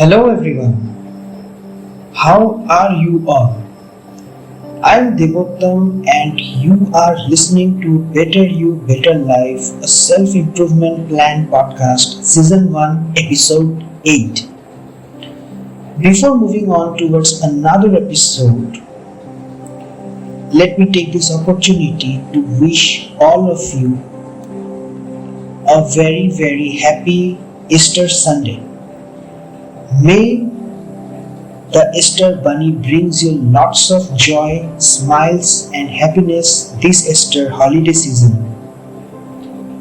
Hello everyone, how are you all? I'm Debottam and you are listening to Better You, Better Life, a self-improvement plan podcast, season 1, episode 8. Before moving on towards another episode, let me take this opportunity to wish all of you a very happy Easter Sunday. May the Easter Bunny brings you lots of joy, smiles and happiness this Easter holiday season.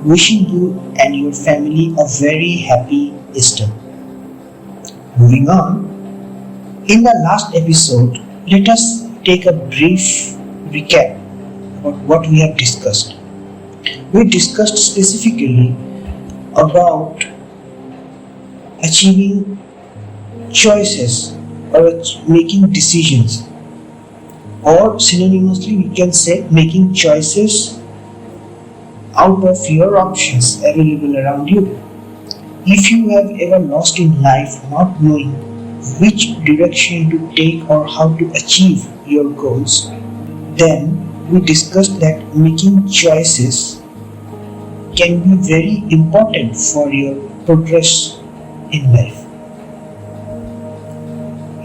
Wishing you and your family a very happy Easter. Moving on, in the last episode, let us take a brief recap about what we have discussed. We discussed specifically about achieving choices or making decisions, or synonymously we can say making choices out of your options available around you. If you have ever lost in life not knowing which direction to take or how to achieve your goals, then we discussed that making choices can be very important for your progress in life.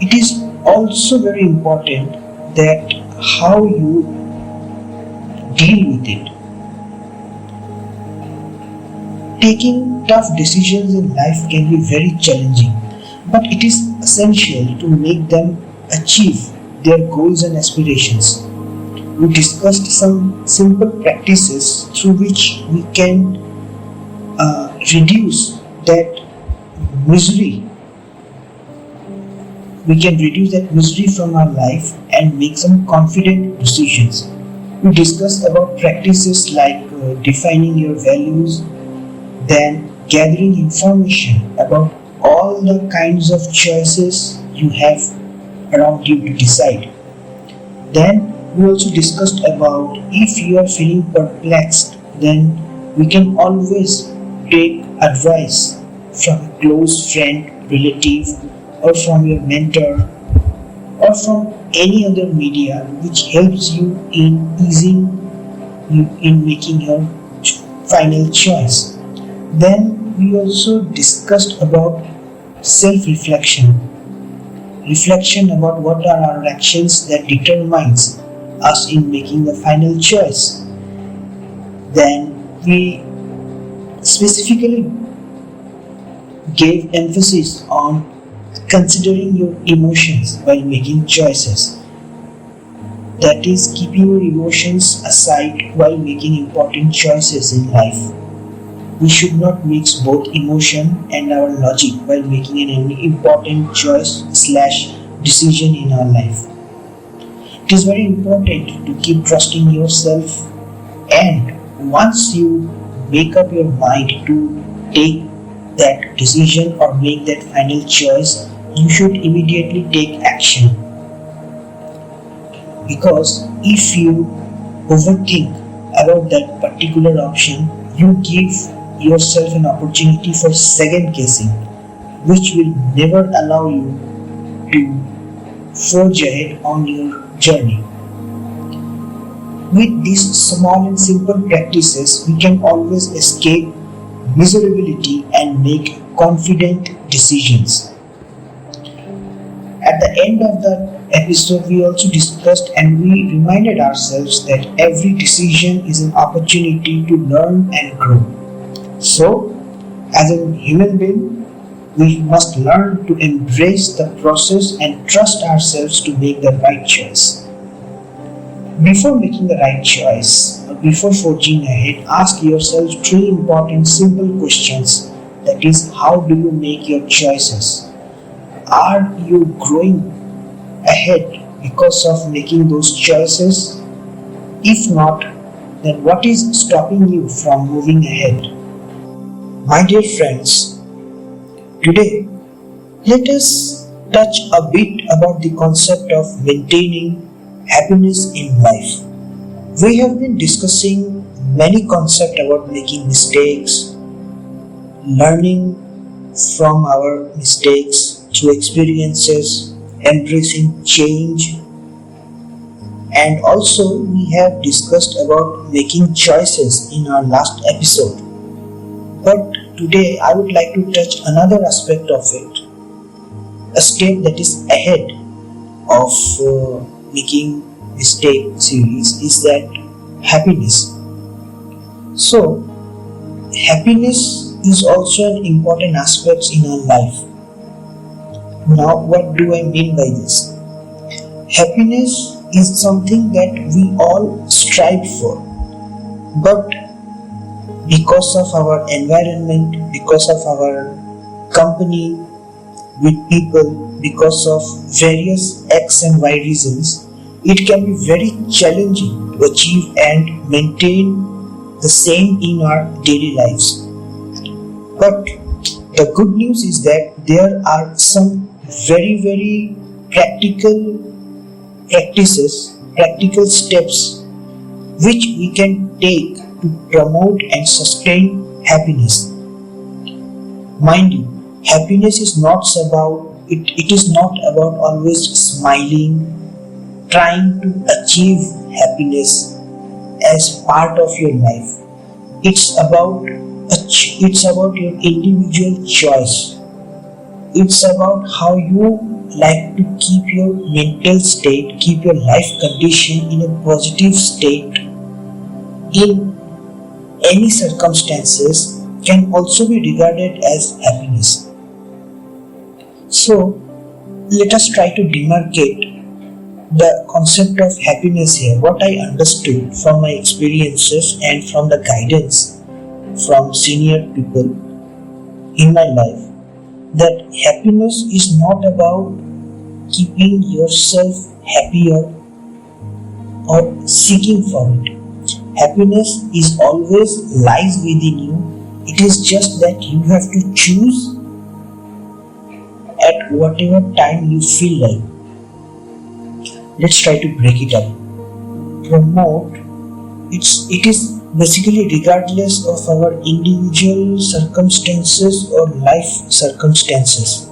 It is also very important that how you deal with it. Taking tough decisions in life can be very challenging, but it is essential to make them achieve their goals and aspirations. We discussed some simple practices through which we can reduce that misery. We can reduce that misery from our life and make some confident decisions. We discussed about practices like defining your values, then gathering information about all the kinds of choices you have around you to decide. Then we also discussed about if you are feeling perplexed, then we can always take advice from a close friend, relative, or from your mentor, or from any other media which helps you in easing you in making your final choice. Then we also discussed about self-reflection. Reflection about what are our actions that determines us in making the final choice. Then we specifically gave emphasis on considering your emotions while making choices. That is, keeping your emotions aside while making important choices in life. We should not mix both emotion and our logic while making an important choice/decision in our life. It is very important to keep trusting yourself, and once you make up your mind to take that decision or make that final choice, you should immediately take action. Because if you overthink about that particular option, you give yourself an opportunity for second guessing, which will never allow you to forge ahead on your journey. With these small and simple practices, we can always escape miserability and make confident decisions. At the end of the episode, we also discussed and we reminded ourselves that every decision is an opportunity to learn and grow. So, as a human being, we must learn to embrace the process and trust ourselves to make the right choice. Before making the right choice, or before forging ahead, ask yourself 3 important simple questions. That is, how do you make your choices? Are you growing ahead because of making those choices? If not, then what is stopping you from moving ahead? My dear friends, today let us touch a bit about the concept of maintaining happiness in life. We have been discussing many concepts about making mistakes, learning from our mistakes, through experiences, embracing change, and also we have discussed about making choices in our last episode. But today I would like to touch another aspect of it, a step that is ahead of making mistake series is that happiness. So happiness is also an important aspect in our life. Now what do I mean by this? Happiness is something that we all strive for, but because of our environment, because of our company with people, because of various X and Y reasons, it can be very challenging to achieve and maintain the same in our daily lives. But the good news is that there are some very practical practices, practical steps which we can take to promote and sustain happiness. Mind you, happiness is not about it is not about always smiling, trying to achieve happiness as part of your life. It's about your individual choice. It's about how you like to keep your mental state, keep your life condition in a positive state in any circumstances can also be regarded as happiness. So let us try to demarcate the concept of happiness here. What I understood from my experiences and from the guidance from senior people in my life, that happiness is not about keeping yourself happier or seeking for it. Happiness is always lies within you. It is just that you have to choose at whatever time you feel like. Let's try to break it up. Promote. It is basically regardless of our individual circumstances or life circumstances.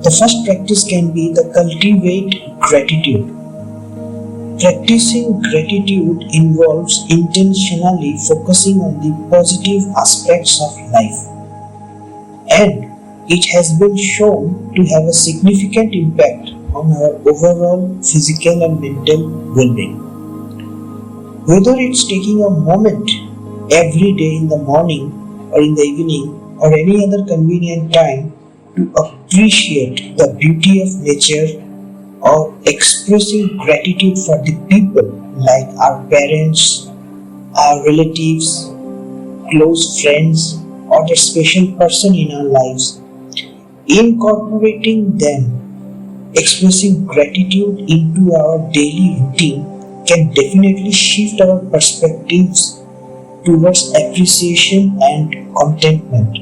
The first practice can be the cultivate gratitude. Practicing gratitude involves intentionally focusing on the positive aspects of life, and it has been shown to have a significant impact on our overall physical and mental well-being. Whether it's taking a moment every day in the morning or in the evening or any other convenient time to appreciate the beauty of nature or expressing gratitude for the people like our parents, our relatives, close friends, or the special person in our lives, incorporating them, expressing gratitude into our daily routine can definitely shift our perspectives towards appreciation and contentment.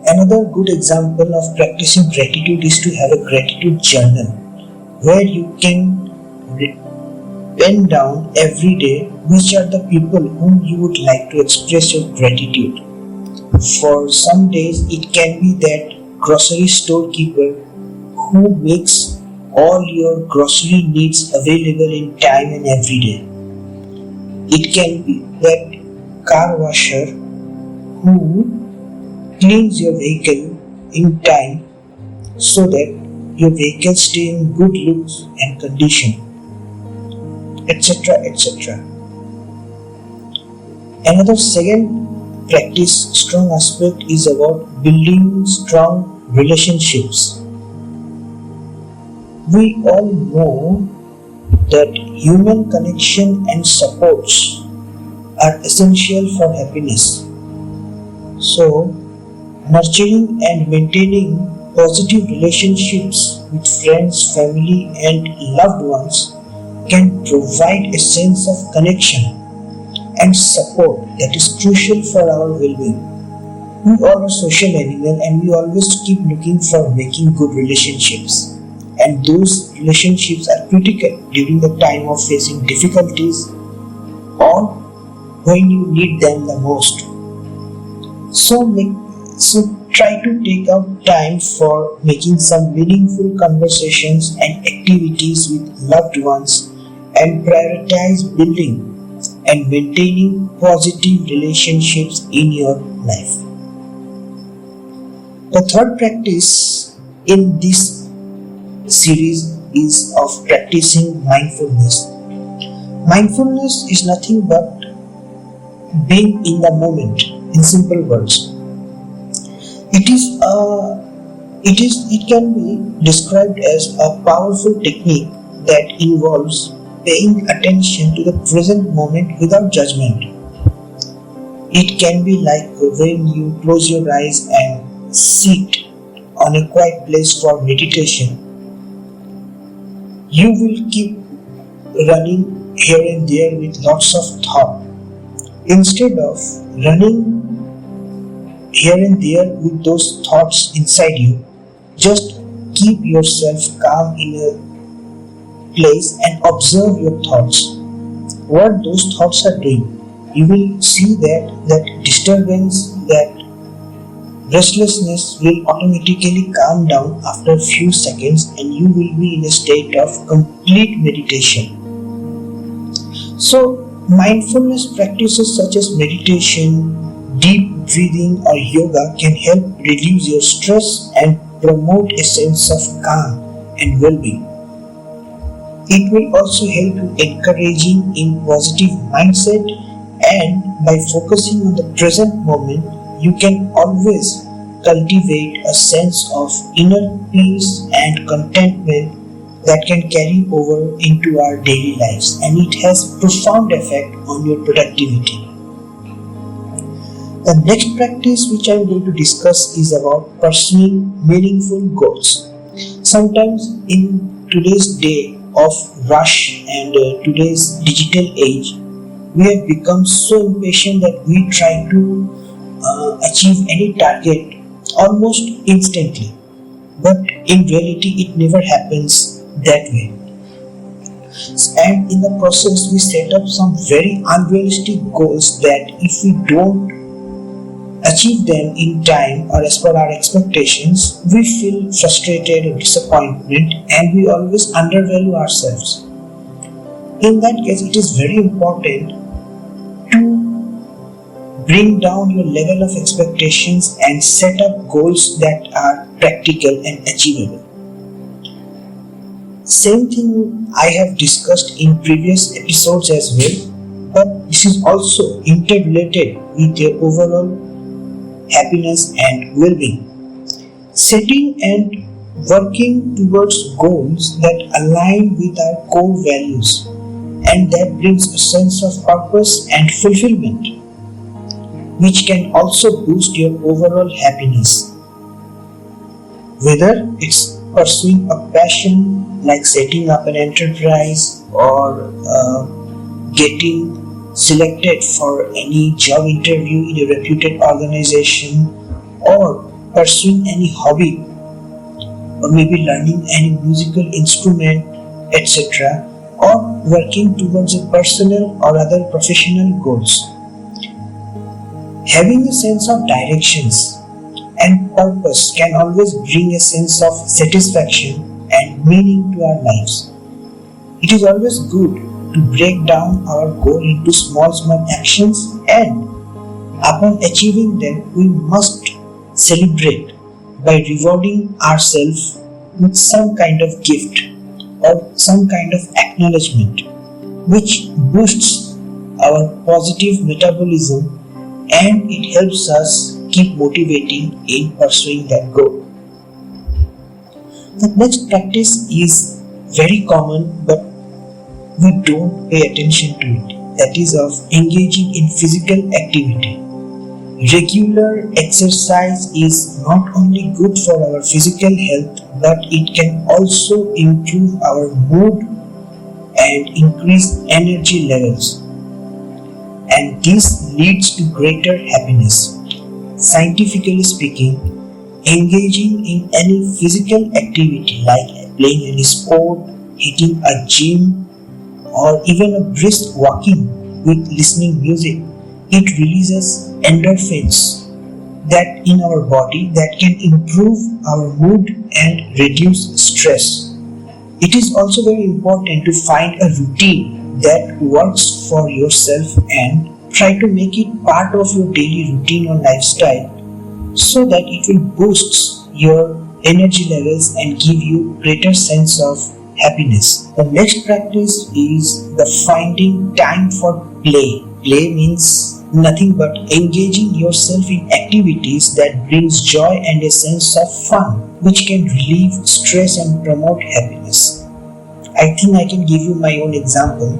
Another good example of practicing gratitude is to have a gratitude journal where you can pen down every day which are the people whom you would like to express your gratitude. For some days it can be that grocery storekeeper who makes all your grocery needs available in time and every day. It can be that car washer who cleans your vehicle in time so that your vehicle stay in good looks and condition, etc. etc. Another second practice strong aspect is about building strong relationships. We all know that human connection and supports are essential for happiness. So, nurturing and maintaining positive relationships with friends, family, and loved ones can provide a sense of connection and support that is crucial for our well-being. We all are social animals and we always keep looking for making good relationships. And those relationships are critical during the time of facing difficulties or when you need them the most. So try to take out time for making some meaningful conversations and activities with loved ones and prioritize building and maintaining positive relationships in your life. The third practice in this series is of practicing mindfulness. Mindfulness is nothing but being in the moment, in simple words. It can be described as a powerful technique that involves paying attention to the present moment without judgment. It can be like when you close your eyes and sit on a quiet place for meditation. You will keep running here and there with lots of thought. Instead of running here and there with those thoughts inside you, just keep yourself calm in a place and observe your thoughts. What those thoughts are doing. You will see that disturbance, that restlessness will automatically calm down after a few seconds and you will be in a state of complete meditation. So, mindfulness practices such as meditation, deep breathing or yoga can help reduce your stress and promote a sense of calm and well-being. It will also help you encouraging in positive mindset, and by focusing on the present moment, you can always cultivate a sense of inner peace and contentment that can carry over into our daily lives, and it has profound effect on your productivity. The next practice which I am going to discuss is about pursuing meaningful goals. Sometimes in today's day of rush and today's digital age, we have become so impatient that we try to achieve any target almost instantly. But in reality, it never happens that way. And in the process, we set up some very unrealistic goals that if we don't achieve them in time or as per our expectations, we feel frustrated or disappointment and we always undervalue ourselves. In that case, it is very important to bring down your level of expectations and set up goals that are practical and achievable. Same thing I have discussed in previous episodes as well, but this is also interrelated with your overall happiness and well-being. Setting and working towards goals that align with our core values and that brings a sense of purpose and fulfillment, which can also boost your overall happiness. Whether it's pursuing a passion like setting up an enterprise or getting selected for any job interview in a reputed organization, or pursuing any hobby, or maybe learning any musical instrument, etc., or working towards a personal or other professional goals. Having a sense of directions and purpose can always bring a sense of satisfaction and meaning to our lives. It is always good to break down our goal into small actions, and upon achieving them we must celebrate by rewarding ourselves with some kind of gift or some kind of acknowledgement which boosts our positive metabolism and it helps us keep motivating in pursuing that goal. The next practice is very common but we don't pay attention to it, that is of engaging in physical activity. Regular exercise is not only good for our physical health but it can also improve our mood and increase energy levels, and this leads to greater happiness. Scientifically speaking, engaging in any physical activity like playing any sport, hitting a gym, or even a brisk walking with listening music, it releases endorphins, that in our body that can improve our mood and reduce stress. It is also very important to find a routine that works for yourself and try to make it part of your daily routine or lifestyle so that it will boost your energy levels and give you greater sense of happiness. The next practice is the finding time for play. Play means nothing but engaging yourself in activities that brings joy and a sense of fun, which can relieve stress and promote happiness. I think I can give you my own example.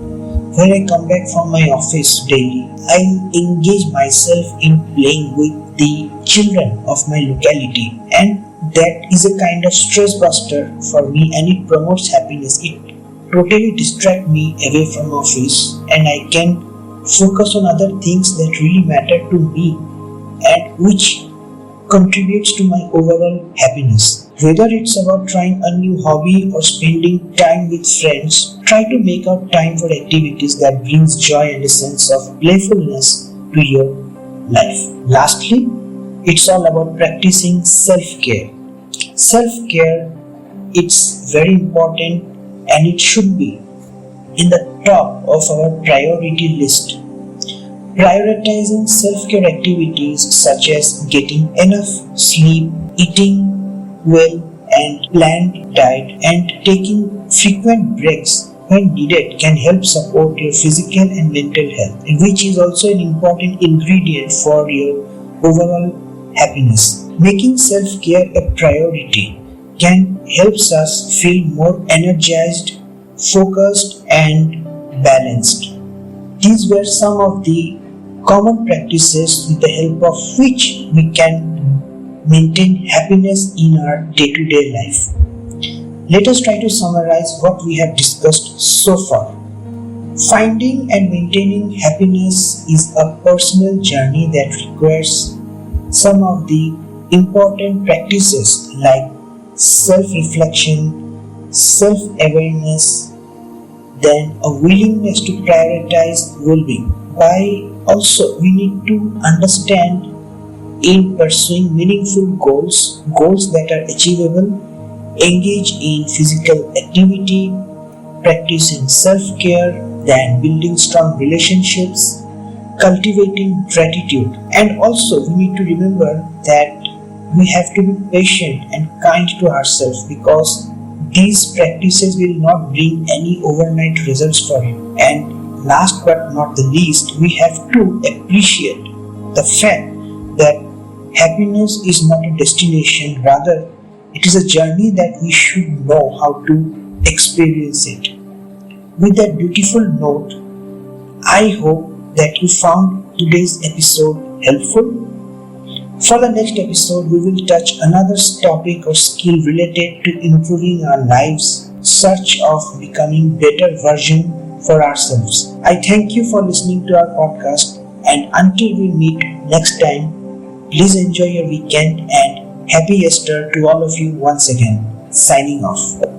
When I come back from my office daily, I engage myself in playing with the children of my locality, and that is a kind of stress buster for me and it promotes happiness. It totally distracts me away from office and I can focus on other things that really matter to me and which contributes to my overall happiness. Whether it's about trying a new hobby or spending time with friends, try to make out time for activities that brings joy and a sense of playfulness to your life. Lastly, it's all about practicing self-care. Self-care, it's very important and it should be in the top of our priority list. Prioritizing self-care activities such as getting enough sleep, eating well and planned diet, and taking frequent breaks when needed can help support your physical and mental health, which is also an important ingredient for your overall happiness. Making self-care a priority can help us feel more energized, focused and balanced. These were some of the common practices with the help of which we can maintain happiness in our day-to-day life. Let us try to summarize what we have discussed so far. Finding and maintaining happiness is a personal journey that requires some of the important practices like self-reflection, self-awareness, then a willingness to prioritize well-being. We need to understand in pursuing meaningful goals that are achievable, engage in physical activity, practicing self-care, then building strong relationships, cultivating gratitude. And also we need to remember that we have to be patient and kind to ourselves because these practices will not bring any overnight results for you. And last but not the least, we have to appreciate the fact that happiness is not a destination, rather it is a journey that we should know how to experience it. With that beautiful note, I hope that you found today's episode helpful. For the next episode, we will touch another topic or skill related to improving our lives, search of becoming better version for ourselves. I thank you for listening to our podcast, and until we meet next time, please enjoy your weekend and happy Easter to all of you once again. Signing off.